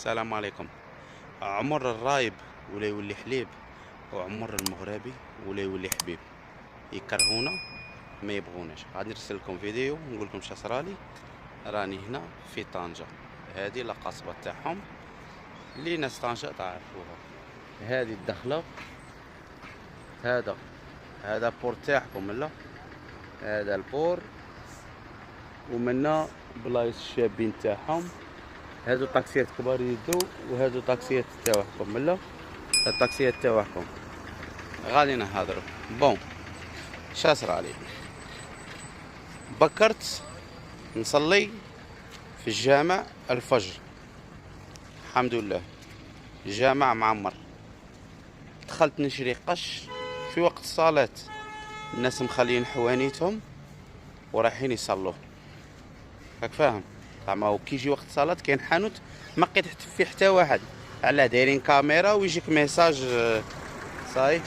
السلام عليكم. عمر الرايب ولا يولي حليب، وعمر المغربي ولا يولي حبيب. يكرهونا ما يبغوناش. غادي نرسل لكم فيديو نقول لكم اش صرالي. راني هنا في طنجة، هذه لا قصبة تاعهم اللي ناس طنجة تعرفوها. هذه الدخلة، هذا بور تاعكم، لا هذا البور، ومنا بلايص الشابين تاعهم. هادو طاكسيات كبار يدو، وهادو طاكسيات تاعهم، لا الطاكسيات تاعهم. غادي نهضروا. بون شا صرالي، بكرت نصلي في الجامع الفجر، الحمد لله الجامع معمر. دخلت نشري قش في وقت الصلاة، الناس مخلين حوانيتهم ورايحين يصلوا، راك فاهم؟ زعما وكي يجي وقت الصلاة كاين حانوت ما لقيت فيه حتى واحد، علاه دايرين كاميرا ويجيك ميساج صاي.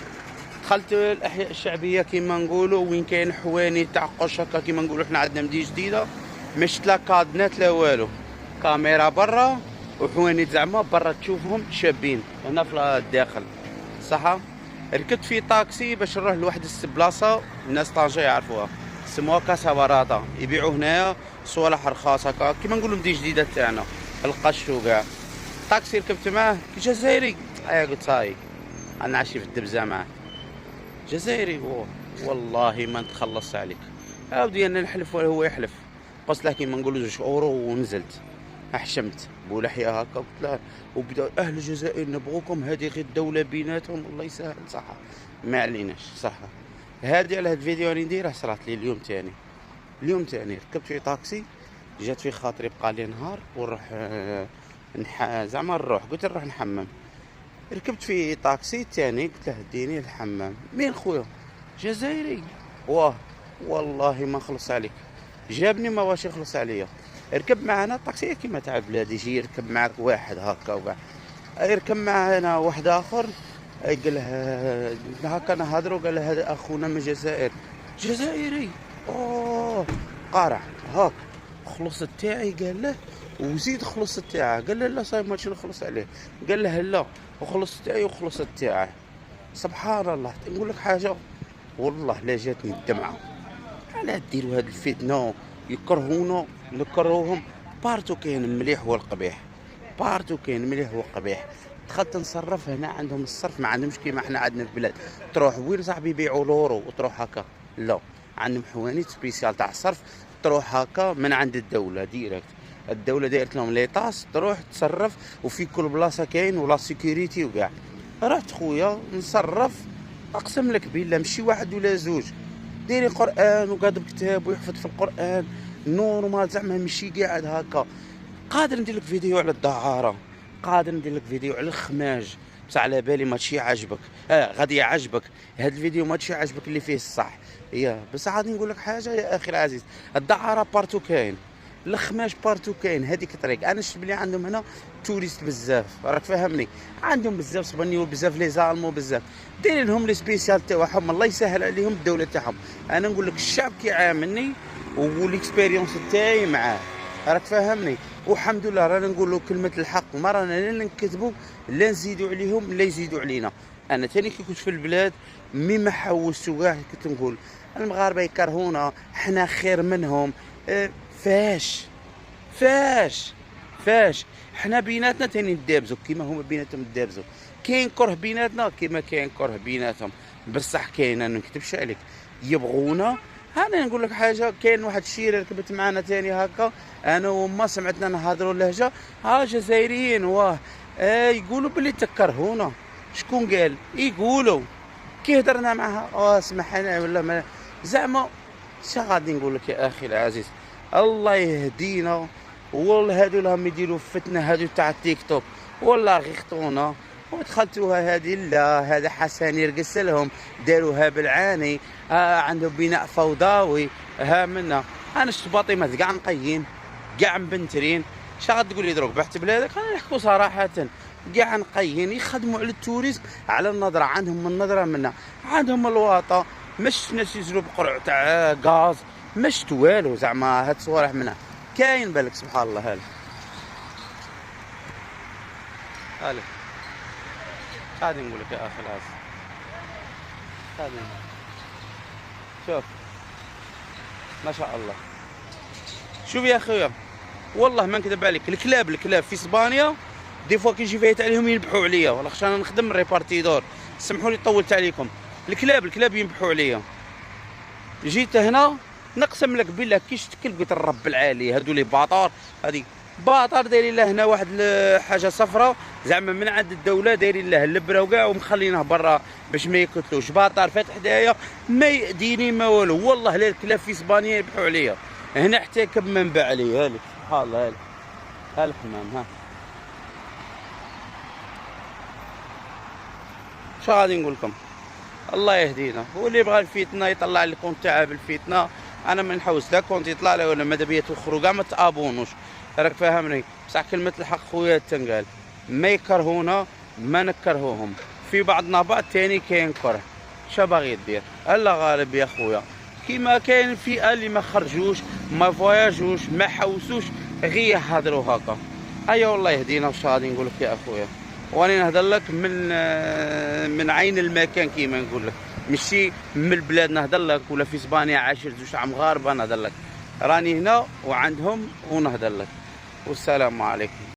دخلت الاحياء الشعبيه كيما نقولوا، وين كاين حواني تاع قش هكا كيما نقولوا حنا عندنا مدينه جديده، مش لا كادنات لا والو، كاميرا برا وحواني زعما برا تشوفهم شابين هنا في الداخل. صح. ركبت في طاكسي باش نروح لواحد البلاصه الناس طنجة يعرفوها، سموها كاسا براطه، يبيعوا هنايا صوالح رخاص هكا كيما نقولوا مدينه جديده تاعنا، القش وكاع. طاكسي ركبت معاه جزائري، قلت هاي انا عايش في الدبزه معاه جزائري. والله ما نتخلص عليك عاودي، انا نحلف ولا هو يحلف. قلت له كيما نقولوا 2 اورو ونزلت، حشمت بولحيه هكا قلت له، وبدا اهل الجزائر نبغوكم، هذه غير الدوله بيناتهم الله يسهل. صح ما عليناش. صح. هذه على هذا الفيديو راني نديره صرات لي اليوم تاني ركبت في طاكسي، جات في خاطري بقى لي نهار ونروح زعما قلت نروح نحمم. ركبت في طاكسي تاني قلت له ديني الحمام. مين خويا؟ جزائري. والله ما خلص عليك، جابني ما واش يخلص عليا. ركب معنا الطاكسي كيما تاع بلادي، يجي يركب معك واحد هكا وكاع، يركب معنا واحد اخر قال له هكا نهضروا، قال له هذا اخونا من الجزائر. جزائري. قارع هاك خلص تاعي، قال له وزيد خلص تاعه، قال له لا صايب ماشي نخلص عليه، قال له لا وخلص تاعي وخلص تاعه. سبحان الله. نقول لك حاجه والله لا جاتني الدمعه، علاه ديروا هاد الفتنه يكرهونا نكرهوهم. بارتو كاين المليح والقبيح، دخلت نصرف هنا عندهم الصرف ما عندهمش كيما احنا عندنا في البلاد، تروح وين صاحبي يبيعوا لورو وتروح هكا، لا عندهم حوانيت سبيسيال تاع الصرف، تروح هكا من عند الدوله ديريكت، الدوله دايرت لهم لي طاس تروح تصرف، وفي كل بلاصه كاين ولا سيكوريتي وكاع. رحت خويا نصرف، اقسم لك بالله مشي واحد ولا زوج دايرين قران وقادم كتاب ويحفظ في القران نورمال، زعما مشي قاعد هكا. قادر ندير لك فيديو على الدعاره، قادر ندير لك فيديو على الخماج، بصح على بالي ماشي عاجبك. غادي يعجبك هذا الفيديو، ماشي عاجبك اللي فيه الصح. بصح غادي نقول لك حاجه يا اخي العزيز، الدعاره بارتو كاين، الخماج بارتو كاين، هذيك طريق. انا شفت بلي عندهم هنا توريست بزاف، راك فاهمني، عندهم بزاف سبانيول، بزاف لي زالمو، بزاف دايرين لهم لي سبيسيال تاعهم، الله يسهل عليهم الدوله تاعهم. انا نقول لك الشعب كيعاملني والاكسبيريونس تاعي معاه، راك فاهمني. والحمد لله رانا نقول له كلمه الحق، ما رانا لا نكذبوا لا نزيدوا عليهم لا يزيدوا علينا. انا تاني كي كنت في البلاد مما حوست كاع كنت نقول المغاربه يكرهونا، حنا خير منهم. فاش حنا بيناتنا تاني ندابزو كيما هما بيناتهم ندابزو، كاين كره بيناتنا كيما كاين كره بيناتهم، بصح كاين انا نكتبش عليك يبغونا. انا نقول لك حاجه، كاين واحد الشيء ركبت معنا تاني هكا، انا وما سمعتنا نهضروا اللهجه، جزائريين يقولوا بلي تكرهونا. شكون قال؟ يقولوا كي هضرنا معها سمحنا ولا ما زعما. شا غادي نقول لك يا اخي العزيز، الله يهدينا. والله هادو لهم يديروا فتنه، هادو تاع التيك توك والله غيخطونا. ودخلتوها هذه لا، هذا حسن يرقص لهم، داروها بالعاني. عندهم بناء فوضوي منا. انا شفت باطمات كاع نقيين كاع مبنترين. شا غادي تقول لي دروك بحت بلادك؟ انا نحكوا صراحه، كاع نقيين يخدموا على التوريزم، على النظره، عندهم النظره منا، عندهم الواطه، مش ناس يجروا بقرع تاع غاز، مش والو زعما. هاد صوالح منها كاين بالك سبحان الله. هذا هالك غادي نقول لك يا اخي العز، غادي شوف ما شاء الله. شوف يا خويا والله ما نكذب عليك، الكلاب في اسبانيا دي فوا كي نجي فايت عليهم ينبحوا عليا، والله خاطر انا نخدم ريبارتيدور، سمحوا لي طولت عليكم. الكلاب ينبحوا عليا. جيت هنا نقسم لك بالله كي شفت كلب قلت الرب العالي هادو لي باطار، هادي باطار دايرين له هنا واحد حاجه صفراء زعما من عند الدوله، دايرين له اللبره وكاع ومخلينه برا باش ما يقتلوش. باطار فات حدايا ما يأذيني ما والو، والله لا الكلاب في اسبانيا يذبحوا عليا. هنا حتى كب ما نباع عليا. هالك سبحان الله، ها الحمام ها. شو غادي نقول لكم؟ الله يهدينا، واللي يبغى الفتنه يطلع لي كونت تاعه بالفتنه، انا ما نحوس لا كونت يطلع له ولا ماذا بيا تخرجوا كاع ما تابونوش، راك فاهمني؟ بصح كلمه الحق خويا تنقال، ما يكرهونا ما نكرهوهم، في بعضنا بعض تاني كاين كره. شا باغي دير؟ الله غالب يا خويا، كيما كاين الفئه اللي ما خرجوش ما فواياجوش ما حوسوش غير يهضروا هكا. ايا والله يهدينا. واش غادي نقول لك يا اخويا؟ واني نهضر لك من عين المكان كيما نقول لك، ماشي من البلاد نهضر لك، ولا في اسبانيا عاشر زوج عام مغاربه نهضر لك، راني هنا وعندهم ونهضر لك. والسلام عليكم.